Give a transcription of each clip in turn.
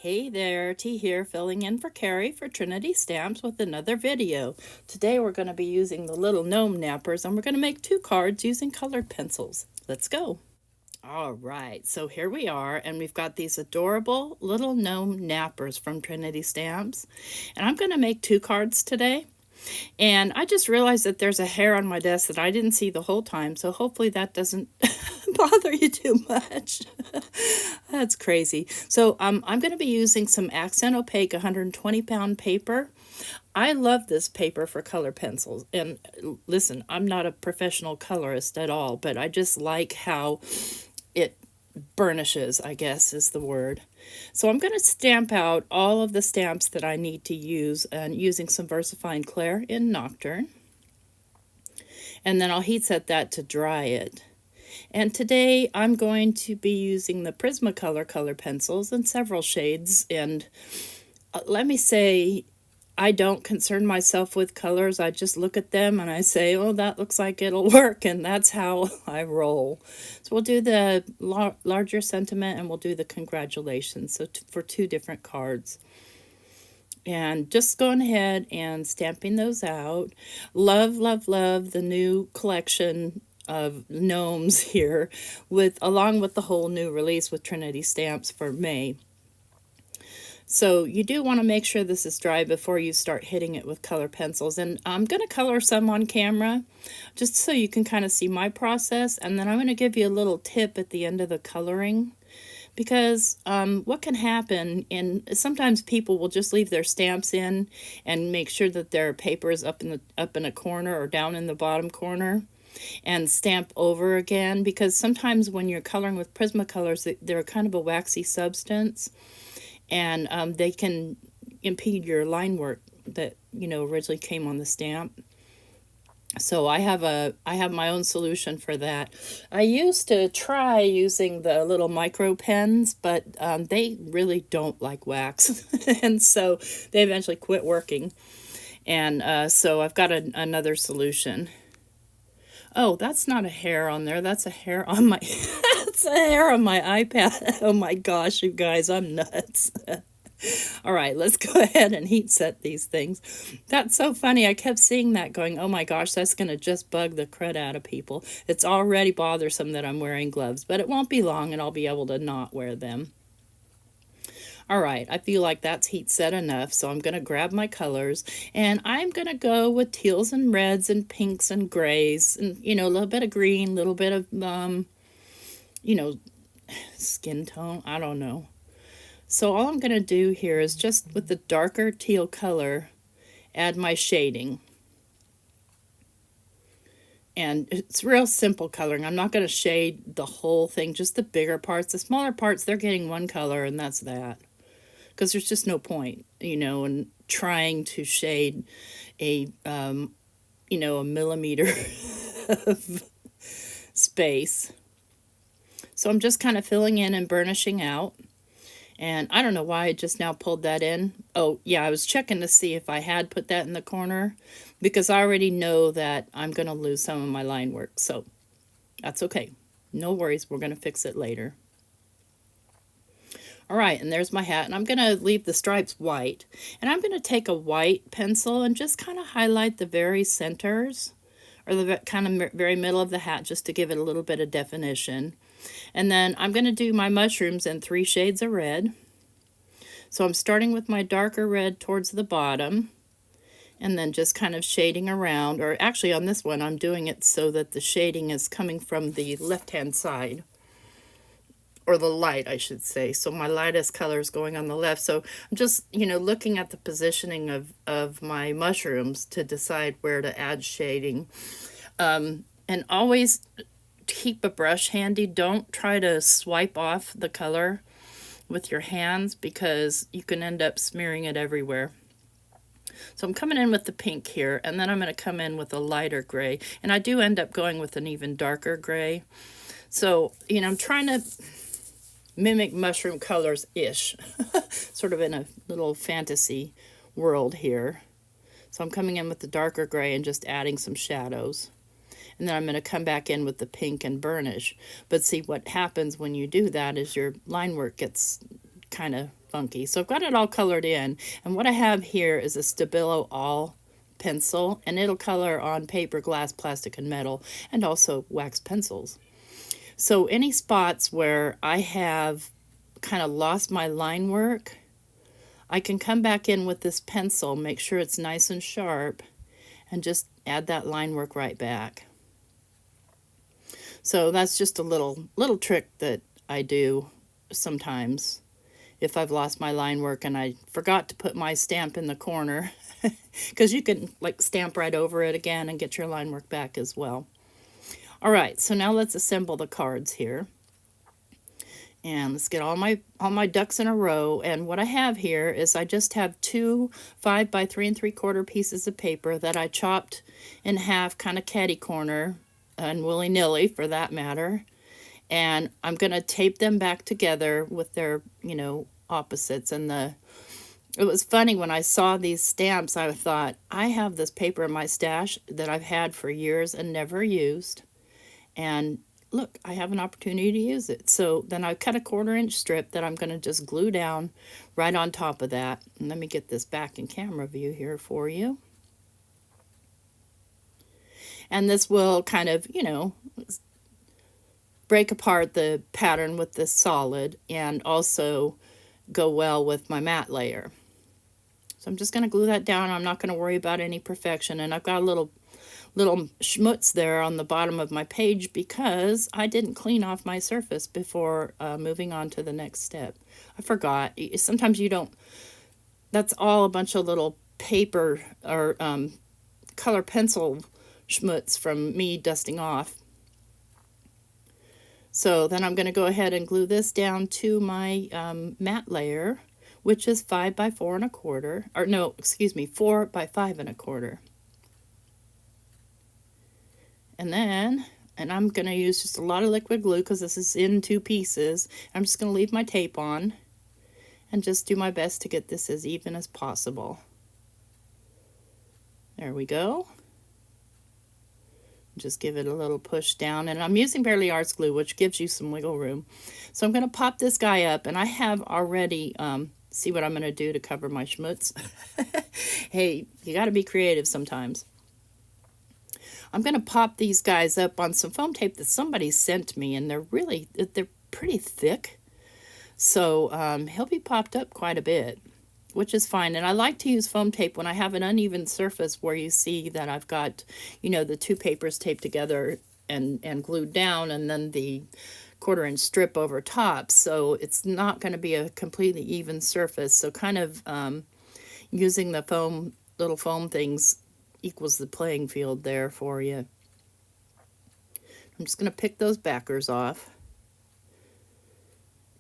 Hey there, T here, filling in for Carrie for Trinity Stamps with another video. Today we're going to be using the little gnome nappers and we're going to make 2 cards using colored pencils. Let's go. All right, so here we are, and we've got these adorable little gnome nappers from Trinity Stamps. And I'm going to make 2 cards today. And I just realized that there's a hair on my desk that I didn't see the whole time, so hopefully that doesn't bother you too much. That's crazy. So I'm going to be using some Accent Opaque 120-pound paper. I love this paper for color pencils. And listen, I'm not a professional colorist at all, but I just like how it burnishes, I guess is the word. So I'm going to stamp out all of the stamps that I need to use and using some VersaFine Clair in Nocturne. And then I'll heat set that to dry it. And today I'm going to be using the Prismacolor color pencils in several shades. And let me say, I don't concern myself with colors. I just look at them and I say, oh, that looks like it'll work. And that's how I roll. So we'll do the larger sentiment and we'll do the congratulations. So for 2 different cards. And just going ahead and stamping those out. Love, love, love the new collection of gnomes here, along with the whole new release with Trinity Stamps for May. So you do want to make sure this is dry before you start hitting it with color pencils. And I'm going to color some on camera just so you can kind of see my process. And then I'm going to give you a little tip at the end of the coloring. Because what can happen, and sometimes people will just leave their stamps in and make sure that their paper is up in a corner or down in the bottom corner and stamp over again. Because sometimes when you're coloring with Prismacolors, they're kind of a waxy substance. And they can impede your line work that, originally came on the stamp. So I have my own solution for that. I used to try using the little micro pens, but they really don't like wax. And so they eventually quit working. And so I've got another solution. Oh, that's not a hair on there. That's a hair on my that's a hair on my iPad. Oh my gosh, you guys, I'm nuts. All right, let's go ahead and heat set these things. That's so funny. I kept seeing that going, oh my gosh, that's going to just bug the crud out of people. It's already bothersome that I'm wearing gloves, but it won't be long and I'll be able to not wear them. All right, I feel like that's heat set enough, so I'm going to grab my colors, and I'm going to go with teals and reds and pinks and grays, and, a little bit of green, a little bit of, skin tone, I don't know. So all I'm going to do here is just with the darker teal color, add my shading. And it's real simple coloring. I'm not going to shade the whole thing, just the bigger parts. The smaller parts, they're getting one color, and that's that. Because there's just no point, in trying to shade a millimeter of space. So I'm just kind of filling in and burnishing out. And I don't know why I just now pulled that in. Oh, yeah, I was checking to see if I had put that in the corner, because I already know that I'm going to lose some of my line work. So that's okay. No worries. We're going to fix it later. All right, and there's my hat, and I'm going to leave the stripes white. And I'm going to take a white pencil and just kind of highlight the very centers, or the kind of very middle of the hat, just to give it a little bit of definition. And then I'm going to do my mushrooms in 3 shades of red. So I'm starting with my darker red towards the bottom, and then just kind of shading around, or actually on this one I'm doing it so that the shading is coming from the left-hand side. Or the light, I should say. So my lightest color is going on the left. So I'm just, looking at the positioning of my mushrooms to decide where to add shading. And always keep a brush handy. Don't try to swipe off the color with your hands, because you can end up smearing it everywhere. So I'm coming in with the pink here, and then I'm going to come in with a lighter gray. And I do end up going with an even darker gray. So, I'm trying to mimic mushroom colors-ish, sort of in a little fantasy world here. So I'm coming in with the darker gray and just adding some shadows. And then I'm going to come back in with the pink and burnish. But see, what happens when you do that is your line work gets kind of funky. So I've got it all colored in. And what I have here is a Stabilo All pencil, and it'll color on paper, glass, plastic, and metal, and also wax pencils. So any spots where I have kind of lost my line work, I can come back in with this pencil, make sure it's nice and sharp, and just add that line work right back. So that's just a little trick that I do sometimes if I've lost my line work and I forgot to put my stamp in the corner, because you can like stamp right over it again and get your line work back as well. All right, so now let's assemble the cards here. And let's get all my ducks in a row. And what I have here is I just have two 5 by 3 3/4 pieces of paper that I chopped in half, kind of catty corner, and willy-nilly for that matter. And I'm going to tape them back together with their, opposites. And it was funny when I saw these stamps, I thought, I have this paper in my stash that I've had for years and never used. And look, I have an opportunity to use it. So then I cut a 1/4 inch strip that I'm going to just glue down right on top of that. And let me get this back in camera view here for you. And this will kind of, break apart the pattern with this solid and also go well with my matte layer. So I'm just going to glue that down. I'm not going to worry about any perfection. And I've got a little schmutz there on the bottom of my page because I didn't clean off my surface before moving on to the next step. I forgot. Sometimes you don't. That's all a bunch of little paper or color pencil schmutz from me dusting off. So then I'm going to go ahead and glue this down to my matte layer, which is 5 by 4 1/4, or no, excuse me, 4 by 5 1/4. And then, I'm going to use just a lot of liquid glue because this is in 2 pieces. I'm just going to leave my tape on and just do my best to get this as even as possible. There we go. Just give it a little push down, and I'm using Barely Arts glue, which gives you some wiggle room. So I'm going to pop this guy up, and I have already, see what I'm going to do to cover my schmutz. Hey, you got to be creative sometimes. I'm going to pop these guys up on some foam tape that somebody sent me, and they're pretty thick. So he'll be popped up quite a bit, which is fine. And I like to use foam tape when I have an uneven surface where you see that I've got, the 2 papers taped together and glued down, and then the 1/4 inch strip over top. So it's not going to be a completely even surface. So kind of using the little foam things equals the playing field there for you. I'm just going to pick those backers off.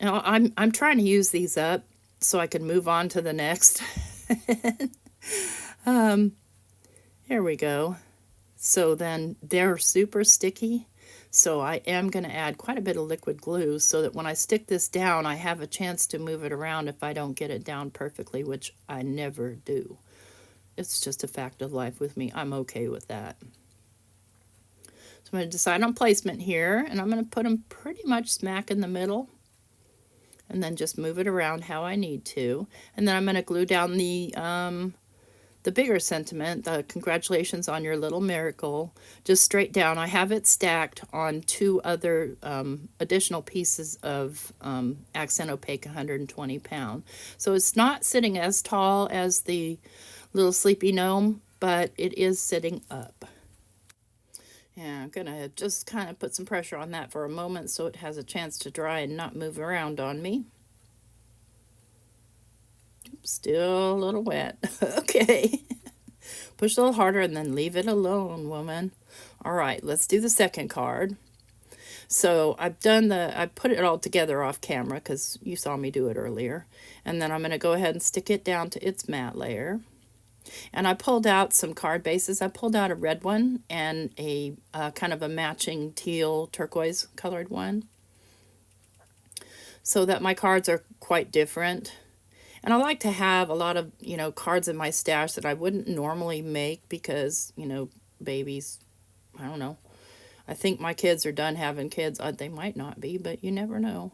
Now I'm trying to use these up so I can move on to the next. Here we go. So then they're super sticky. So I am going to add quite a bit of liquid glue so that when I stick this down, I have a chance to move it around if I don't get it down perfectly, which I never do. It's just a fact of life with me. I'm okay with that. So I'm going to decide on placement here, and I'm going to put them pretty much smack in the middle, and then just move it around how I need to. And then I'm going to glue down the bigger sentiment, the congratulations on your little miracle, just straight down. I have it stacked on 2 other additional pieces of Accent Opaque 120 pound. So it's not sitting as tall as the little sleepy gnome, but it is sitting up. Yeah, I'm gonna just kind of put some pressure on that for a moment so it has a chance to dry and not move around on me. Still a little wet. Okay. Push a little harder and then leave it alone, woman. All right, let's do the second card. So I put it all together off camera because you saw me do it earlier. And then I'm going to go ahead and stick it down to its matte layer. And I pulled out some card bases. I pulled out a red one and a kind of a matching teal turquoise colored one, so that my cards are quite different. And I like to have a lot of, cards in my stash that I wouldn't normally make because, babies, I don't know. I think my kids are done having kids. They might not be, but you never know.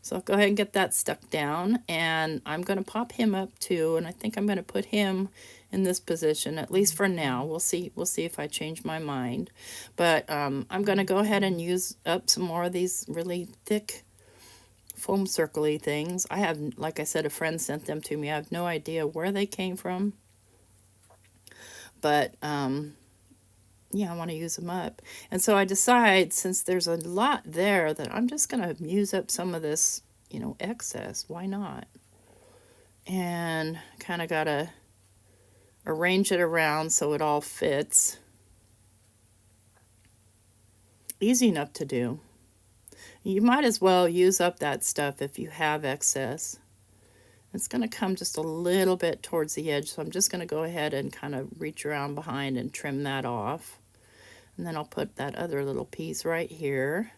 So I'll go ahead and get that stuck down, and I'm going to pop him up too, and I think I'm going to put him in this position, at least for now. We'll see if I change my mind. But I'm going to go ahead and use up some more of these really thick foam circly things. I have, like I said, a friend sent them to me. I have no idea where they came from. But yeah, I want to use them up. And so I decide, since there's a lot there, that I'm just going to use up some of this, you know, excess. Why not? And kind of got to arrange it around so it all fits. Easy enough to do. You might as well use up that stuff if you have excess. It's going to come just a little bit towards the edge, so I'm just going to go ahead and kind of reach around behind and trim that off. And then I'll put that other little piece right here.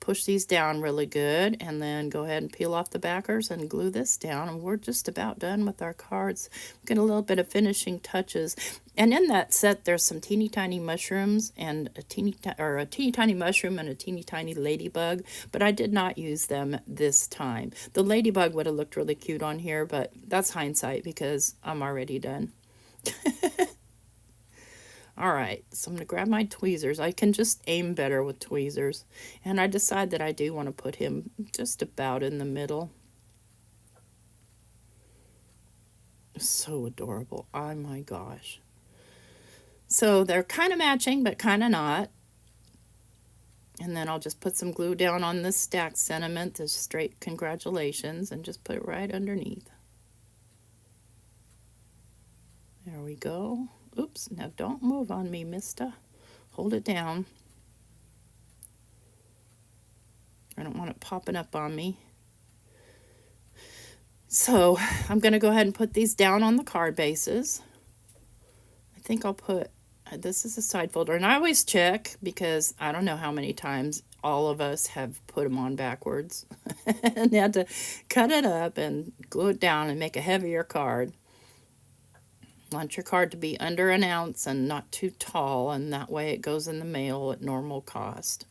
Push these down really good, and then go ahead and peel off the backers and glue this down, and we're just about done with our cards. Get a little bit of finishing touches. And in that set, there's some teeny tiny mushrooms and a teeny tiny mushroom and a teeny tiny ladybug, but I did not use them this time. The ladybug would have looked really cute on here, but that's hindsight because I'm already done. All right, so I'm going to grab my tweezers. I can just aim better with tweezers. And I decide that I do want to put him just about in the middle. So adorable. Oh my gosh. So they're kind of matching, but kind of not. And then I'll just put some glue down on this stacked sentiment, this straight congratulations, and just put it right underneath. There we go. Oops, now don't move on me, mister. Hold it down. I don't want it popping up on me. So I'm going to go ahead and put these down on the card bases. I think I'll put, this is a side folder, and I always check because I don't know how many times all of us have put them on backwards and had to cut it up and glue it down and make a heavier card. Want your card to be under an ounce and not too tall, and that way it goes in the mail at normal cost.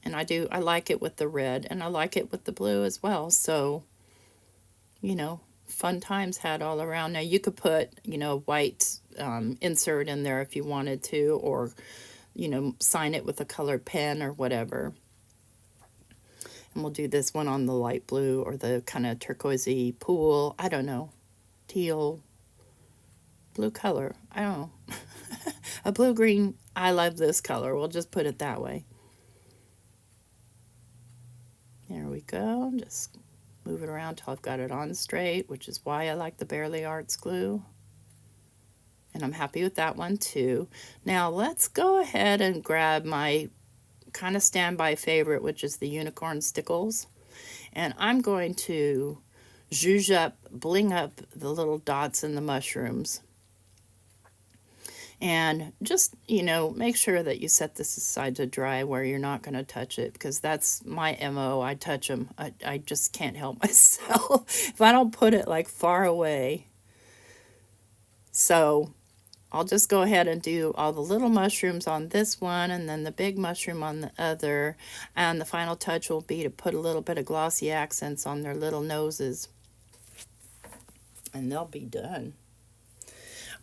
And I like it with the red, and I like it with the blue as well. So, you know, fun times had all around. Now you could put, you know, white insert in there if you wanted to, or, you know, sign it with a colored pen or whatever. And we'll do this one on the light blue or the kind of turquoisey pool. I don't know. Teal, blue color. I don't know. A blue-green. I love this color. We'll just put it that way. There we go. Just move it around till I've got it on straight, which is why I like the Bearly Arts glue. And I'm happy with that one too. Now let's go ahead and grab my kind of standby favorite, which is the unicorn stickles. And I'm going to zhuzh up, bling up the little dots in the mushrooms. And just, you know, make sure that you set this aside to dry where you're not going to touch it, because that's my MO. I touch them. I just can't help myself if I don't put it like far away. So I'll just go ahead and do all the little mushrooms on this one and then the big mushroom on the other. And the final touch will be to put a little bit of glossy accents on their little noses. And they'll be done.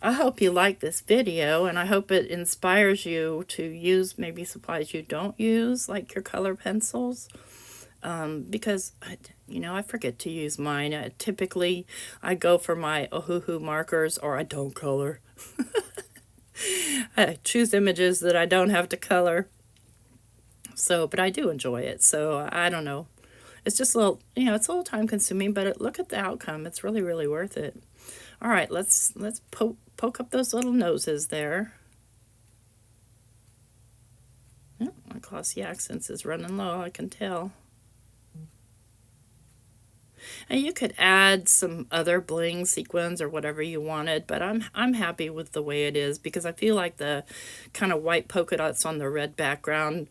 I hope you like this video, and I hope it inspires you to use maybe supplies you don't use, like your color pencils, because, you know, I forget to use mine. Typically, I go for my Ohuhu markers, or I don't color. I choose images that I don't have to color. So, but I do enjoy it, so I don't know. It's just a little, you know, it's a little time consuming, but look at the outcome. It's really, really worth it. All right, let's poke up those little noses there. Oh, my glossy accents is running low, I can tell. And you could add some other bling sequins or whatever you wanted, but I'm happy with the way it is, because I feel like the kind of white polka dots on the red background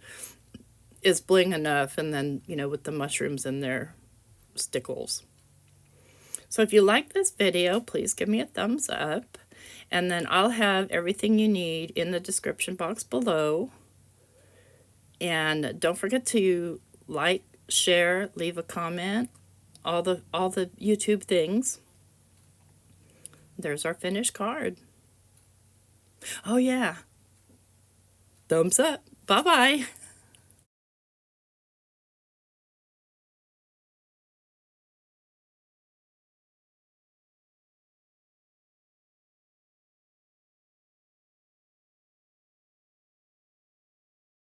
is bling enough, and then, you know, with the mushrooms in their stickles. So if you like this video, please give me a thumbs up, and then I'll have everything you need in the description box below. And don't forget to like, share, leave a comment, all the YouTube things. There's our finished card. Oh yeah. Thumbs up. Bye-bye.